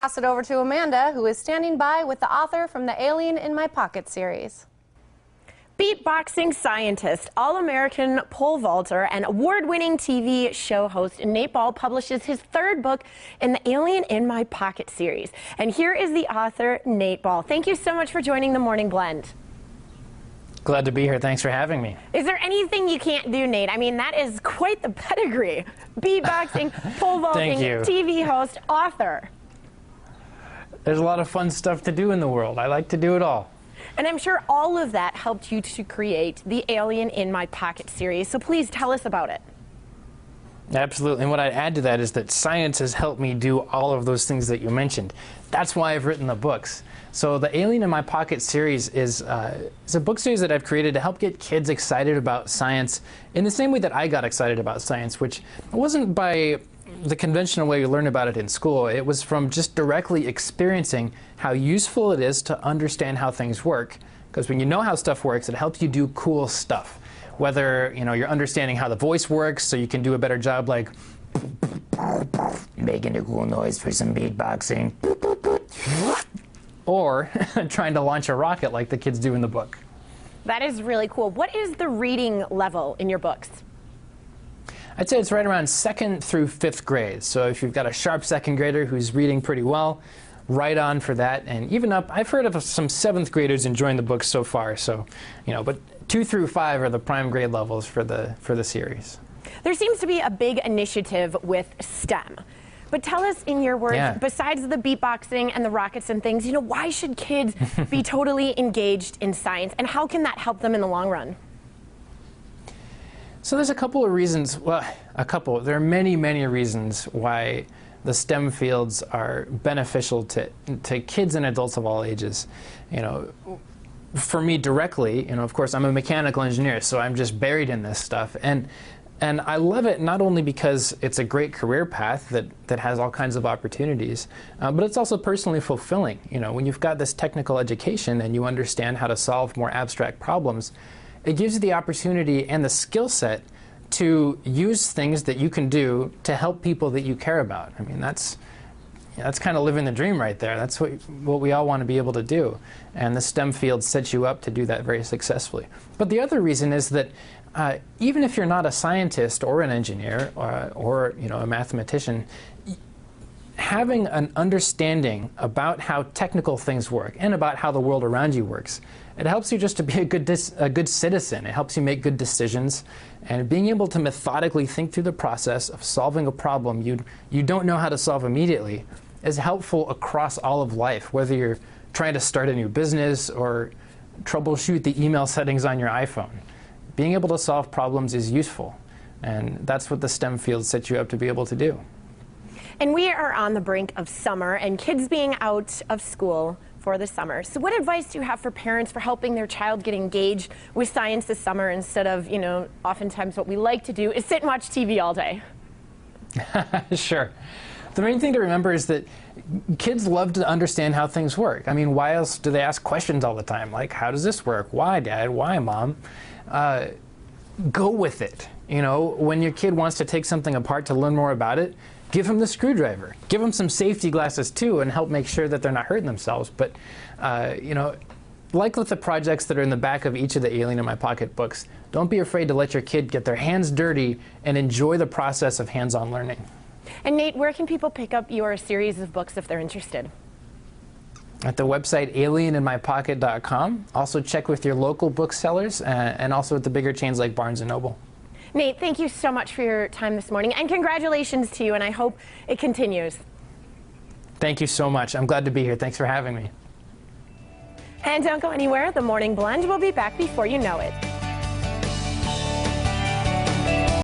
Pass it over to Amanda, who is standing by with the author from the Alien in My Pocket series. Beatboxing scientist, All-American pole vaulter, and award-winning TV show host Nate Ball publishes his third book in the Alien in My Pocket series. And here is the author, Nate Ball. Thank you so much for joining the Morning Blend. Glad to be here. Thanks for having me. Is there anything you can't do, Nate? I mean, that is quite the pedigree. Beatboxing, pole vaulting, TV host, author. There's a lot of fun stuff to do in the world. I like to do it all. And I'm sure all of that helped you to create the Alien in My Pocket series. So please tell us about it. Absolutely. And what I'd add to that is that science has helped me do all of those things that you mentioned. That's why I've written the books. So the Alien in My Pocket series is a book series that I've created to help get kids excited about science in the same way that I got excited about science, which wasn't by the conventional way you learn about it in school. It was from just directly experiencing how useful it is to understand how things work. Because when you know how stuff works, it helps you do cool stuff. Whether you're understanding how the voice works, so you can do a better job, like making a cool noise for some beatboxing, or trying to launch a rocket like the kids do in the book. That is really cool. What is the reading level in your books? I'd say it's right around 2nd through 5th grade. So if you've got a sharp 2nd grader who's reading pretty well, right on for that. And even up, I've heard of some 7th graders enjoying the book so far. So, but 2 through 5 are the prime grade levels for the series. There seems to be a big initiative with STEM. But tell us in your words, besides the beatboxing and the rockets and things, why should kids be totally engaged in science? And how can that help them in the long run? So there's a couple of reasons, there are many, many reasons why the STEM fields are beneficial to kids and adults of all ages. For me directly, of course, I'm a mechanical engineer, so I'm just buried in this stuff. And I love it not only because it's a great career path that has all kinds of opportunities, but it's also personally fulfilling. When you've got this technical education and you understand how to solve more abstract problems, it gives you the opportunity and the skill set to use things that you can do to help people that you care about. I mean, that's kind of living the dream right there. That's what we all want to be able to do. And the STEM field sets you up to do that very successfully. But the other reason is that even if you're not a scientist or an engineer or a mathematician, having an understanding about how technical things work and about how the world around you works, it helps you just to be a good citizen. It helps you make good decisions. And being able to methodically think through the process of solving a problem you don't know how to solve immediately is helpful across all of life, whether you're trying to start a new business or troubleshoot the email settings on your iPhone. Being able to solve problems is useful. And that's what the STEM field sets you up to be able to do. And we are on the brink of summer and kids being out of school for the summer. So what advice do you have for parents for helping their child get engaged with science this summer instead of, oftentimes what we like to do is sit and watch TV all day? Sure. The main thing to remember is that kids love to understand how things work. I mean, why else do they ask questions all the time? Like, how does this work? Why, Dad? Why, Mom? Go with it. When your kid wants to take something apart to learn more about it, give them the screwdriver. Give them some safety glasses too and help make sure that they're not hurting themselves. But, like with the projects that are in the back of each of the Alien in My Pocket books, don't be afraid to let your kid get their hands dirty and enjoy the process of hands-on learning. And Nate, where can people pick up your series of books if they're interested? At the website alieninmypocket.com. Also check with your local booksellers and also at the bigger chains like Barnes & Noble. Nate, thank you so much for your time this morning, and congratulations to you, and I hope it continues. Thank you so much. I'm glad to be here. Thanks for having me. And don't go anywhere. The Morning Blend will be back before you know it.